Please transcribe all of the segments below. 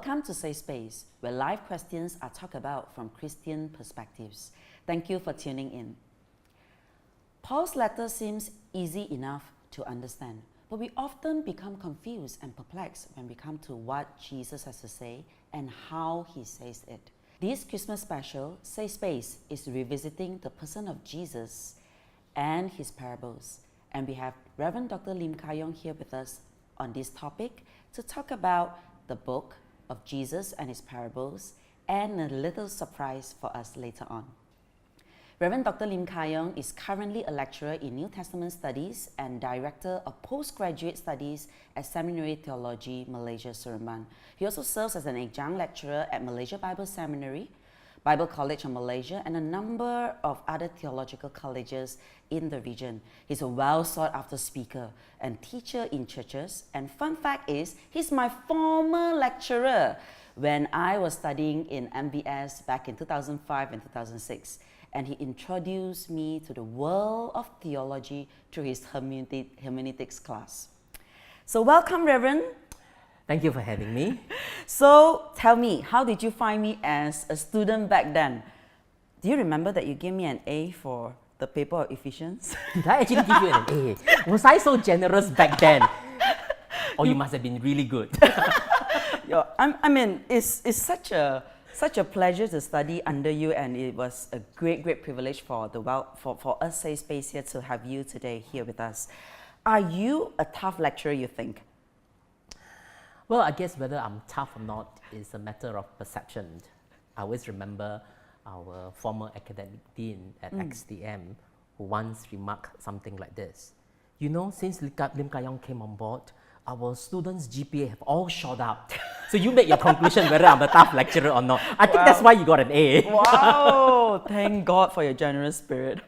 Welcome to Safe Space, where life questions are talked about from Christian perspectives. Thank you for tuning in. Paul's letter seems easy enough to understand, but we often become confused and perplexed when we come to what Jesus has to say and how he says it. This Christmas special, Safe Space, is revisiting the person of Jesus and his parables. And we have Reverend Dr. Yong here with us on this topic to talk about the book of Jesus and his parables and a little surprise for us later on. Reverend Dr. Yong is currently a lecturer in New Testament Studies and Director of Postgraduate Studies at Seminary Theology, Malaysia, Seremban. He also serves as an adjunct lecturer at Malaysia Bible Seminary, Bible College of Malaysia, and a number of other theological colleges in the region. He's a well-sought-after speaker and teacher in churches. And fun fact is, he's my former lecturer when I was studying in MBS back in 2005 and 2006. And he introduced me to the world of theology through his hermeneutics class. So welcome, Reverend. Thank you for having me. So tell me, how did you find me as a student back then? Do you remember that you gave me an A for the paper of Ephesians? Did I actually give you an A? Was I so generous back then? Or you must have been really good. I mean, it's such a pleasure to study under you, and it was a great privilege for us Safe Space here to have you today here with us. Are you a tough lecturer, you think? Well, I guess whether I'm tough or not is a matter of perception. I always remember our former academic dean at XDM who once remarked something like this. You know, since Lim Kayong came on board, our students' GPA have all shot up. So you make your conclusion whether I'm a tough lecturer or not. I think that's why you got an A. Wow, thank God for your generous spirit.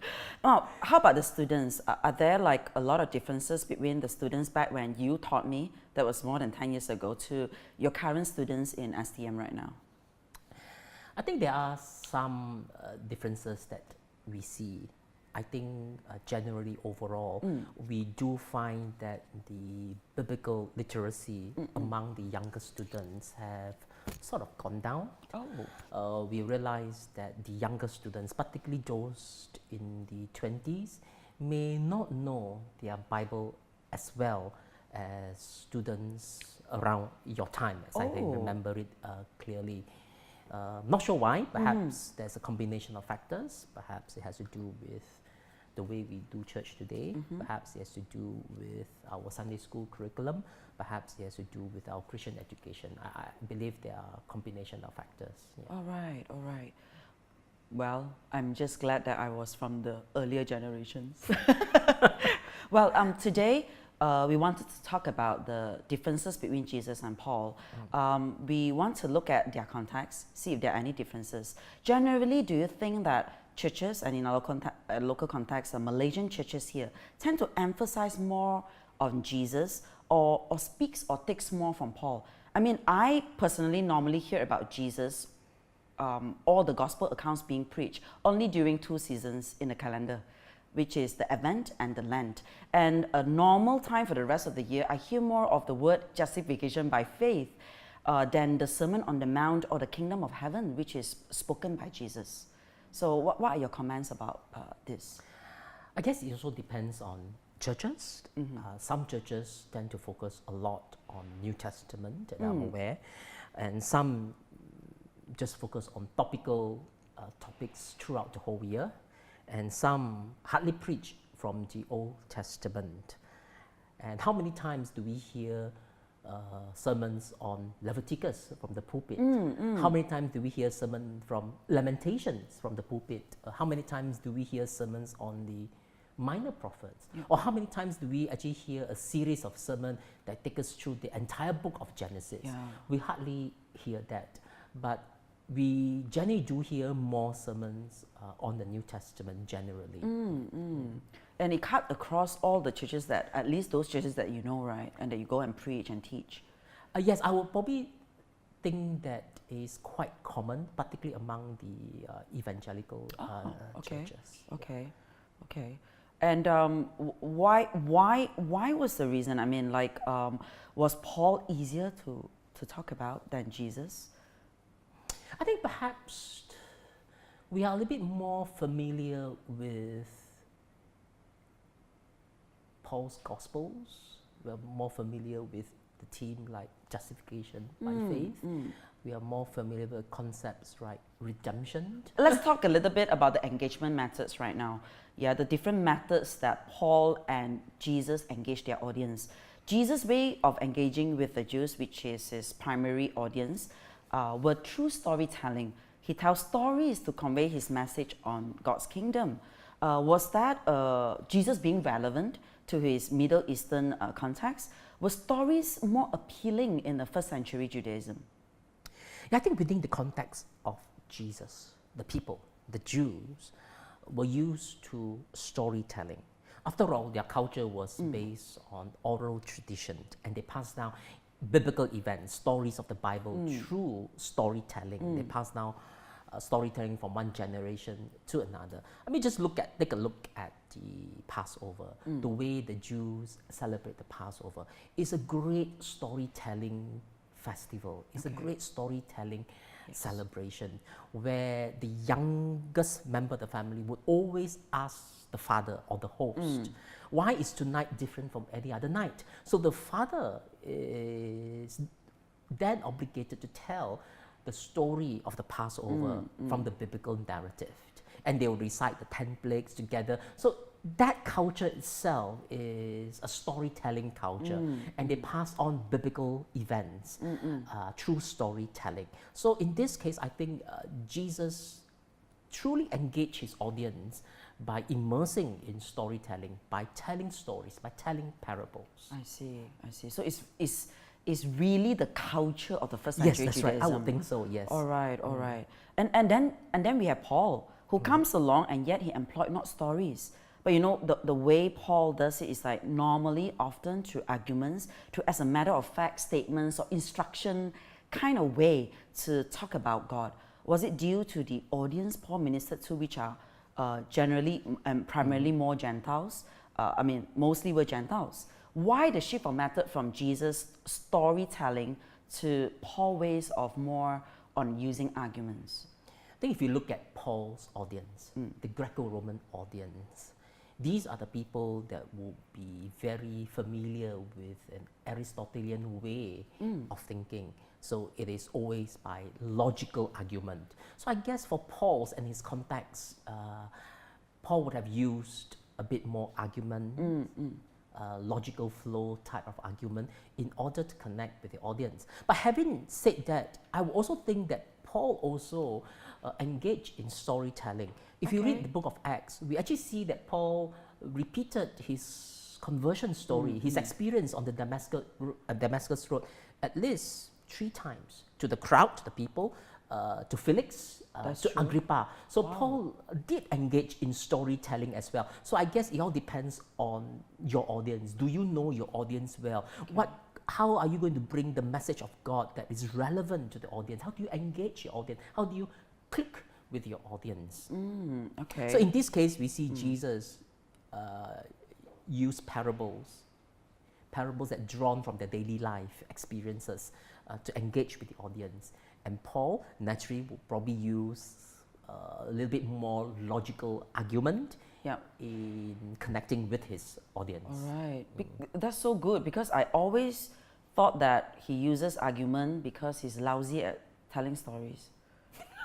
Oh, how about the students? Are there like a lot of differences between the students back when you taught me, that was more than 10 years ago, to your current students in STM right now? I think there are some differences that we see. I think generally overall, we do find that the biblical literacy among the younger students have sort of gone down. We realize that the younger students, particularly those in the 20s, may not know their Bible as well as students around your time, as I can remember it clearly. Not sure why, perhaps there's a combination of factors. Perhaps it has to do with the way we do church today. Perhaps it has to do with our Sunday school curriculum. Perhaps it has to do with our Christian education. I believe there are a combination of factors. Yeah. All right. Well, I'm just glad that I was from the earlier generations. Well, today we wanted to talk about the differences between Jesus and Paul. We want to look at their context, see if there are any differences. Generally, do you think that churches, and in our local context, Malaysian churches here, tend to emphasize more on Jesus or speaks or takes more from Paul? I mean, I personally normally hear about Jesus, all the gospel accounts being preached, only during 2 seasons in the calendar, which is the Advent and the Lent. And a normal time for the rest of the year, I hear more of the word justification by faith than the Sermon on the Mount or the Kingdom of Heaven, which is spoken by Jesus. So what are your comments about this? I guess it also depends on churches. Some churches tend to focus a lot on New Testament, that I'm aware, and some just focus on topical topics throughout the whole year, and some hardly preach from the Old Testament. And how many times do we hear sermons on Leviticus from the pulpit? How many times do we hear sermon from Lamentations from the pulpit? How many times do we hear sermons on the minor prophets? Or how many times do we actually hear a series of sermons that take us through the entire book of Genesis? We hardly hear that, but we generally do hear more sermons on the New Testament generally. And it cut across all the churches, that at least those churches that you know, right? And that you go and preach and teach. Yes, I would probably think that is quite common, particularly among the evangelical churches. Okay. And why was the reason? I mean, like, was Paul easier to to talk about than Jesus? I think perhaps we are a little bit more familiar with Paul's Gospels. We're more familiar with the theme like justification by faith. We are more familiar with concepts like redemption. Let's talk a little bit about the engagement methods right now. Yeah, the different methods that Paul and Jesus engage their audience. Jesus' way of engaging with the Jews, which is his primary audience, were through storytelling. He tells stories to convey his message on God's kingdom. Was that Jesus being relevant to his Middle Eastern context? Were stories more appealing in the first century Judaism? Yeah, I think within the context of Jesus, the people, the Jews, were used to storytelling. After all, their culture was based on oral tradition, and they passed down biblical events, stories of the Bible through storytelling. They passed down storytelling from one generation to another. I mean, just take a look at the Passover. The way the Jews celebrate the Passover is a great storytelling festival. It's a great storytelling celebration where the youngest member of the family would always ask the father or the host, why is tonight different from any other night? So the father is then obligated to tell the story of the Passover from the biblical narrative. And they will recite the 10 plagues together. So that culture itself is a storytelling culture, and they pass on biblical events through storytelling. So in this case, I think Jesus truly engaged his audience by immersing in storytelling, by telling stories, by telling parables. I see. So it's really the culture of the first century Yes, that's Judaism. right. I would think so, yes. All right. And then we have Paul, who comes along, and yet he employed not stories. But you know, the way Paul does it is like normally, often through arguments, as a matter of fact statements or instruction kind of way to talk about God. Was it due to the audience Paul ministered to, which are generally and primarily more Gentiles? Mostly were Gentiles. Why the shift of method from Jesus' storytelling to Paul's ways of more on using arguments? I think if you look at Paul's audience, the Greco-Roman audience, these are the people that will be very familiar with an Aristotelian way of thinking. So it is always by logical argument. So I guess for Paul's and his context, Paul would have used a bit more argument, logical flow type of argument in order to connect with the audience. But having said that, I would also think that Paul also engaged in storytelling. If you read the book of Acts, we actually see that Paul repeated his conversion story, his experience on the Damascus Road at least 3 times, to the crowd, to the people, to Felix, to Agrippa. So Paul did engage in storytelling as well. So I guess it all depends on your audience. Do you know your audience well? How are you going to bring the message of God that is relevant to the audience? How do you engage your audience? How do you click with your audience? So in this case, we see Jesus use parables that drawn from their daily life experiences to engage with the audience. And Paul naturally will probably use a little bit more logical argument in connecting with his audience. All right. That's so good, because I always thought that he uses argument because he's lousy at telling stories.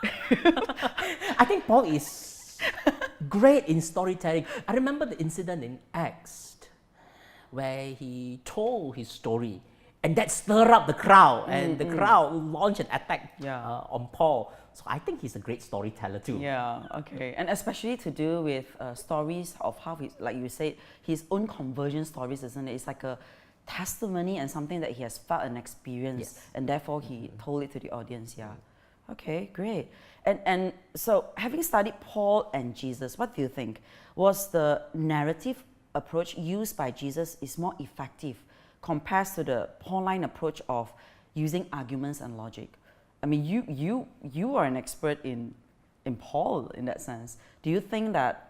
I think Paul is great in storytelling. I remember the incident in Acts where he told his story, and that stirred up the crowd, and the crowd launched an attack on Paul. So I think he's a great storyteller too. Yeah, okay. And especially to do with stories of how, like you said, his own conversion stories, isn't it? It's like a testimony and something that he has felt and experienced, and therefore he told it to the audience, Okay, great. And so, having studied Paul and Jesus, what do you think? Was the narrative approach used by Jesus is more effective compared to the Pauline approach of using arguments and logic? I mean, you are an expert in Paul in that sense. Do you think that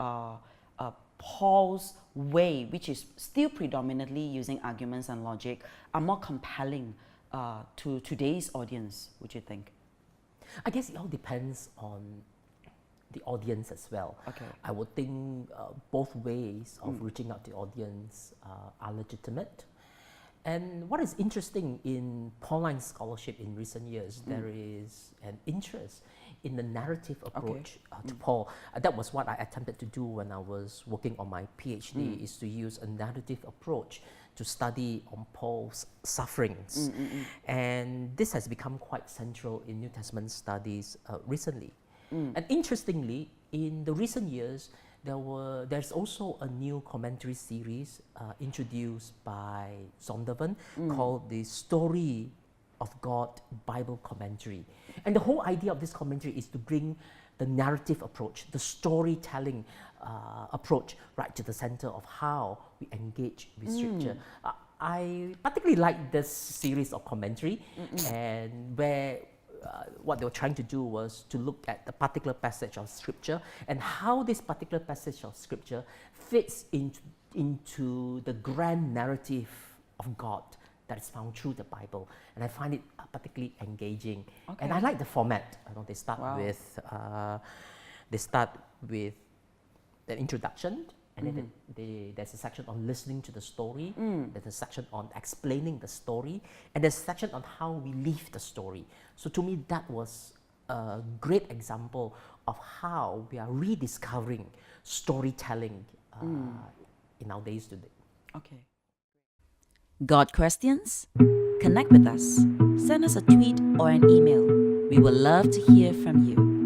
Paul's way, which is still predominantly using arguments and logic, are more compelling to today's audience, would you think? I guess it all depends on the audience as well. Okay. I would think both ways of reaching out to the audience are legitimate. And what is interesting in Pauline scholarship in recent years, there is an interest in the narrative approach to Paul. That was what I attempted to do when I was working on my PhD, is to use a narrative approach to study on Paul's sufferings. And this has become quite central in New Testament studies recently. And interestingly, in the recent years, there's also a new commentary series introduced by Zondervan called the Story of God Bible Commentary. And the whole idea of this commentary is to bring the narrative approach, the storytelling approach right to the center of how we engage with Scripture. I particularly like this series of commentary, and where what they were trying to do was to look at the particular passage of Scripture and how this particular passage of Scripture fits into the grand narrative of God that is found through the Bible. And I find it particularly engaging. Okay. And I like the format. They start with an introduction, and then there's a section on listening to the story, there's a section on explaining the story, and there's a section on how we live the story. So to me, that was a great example of how we are rediscovering storytelling in our days today. Okay. Got questions? Connect with us. Send us a tweet or an email. We would love to hear from you.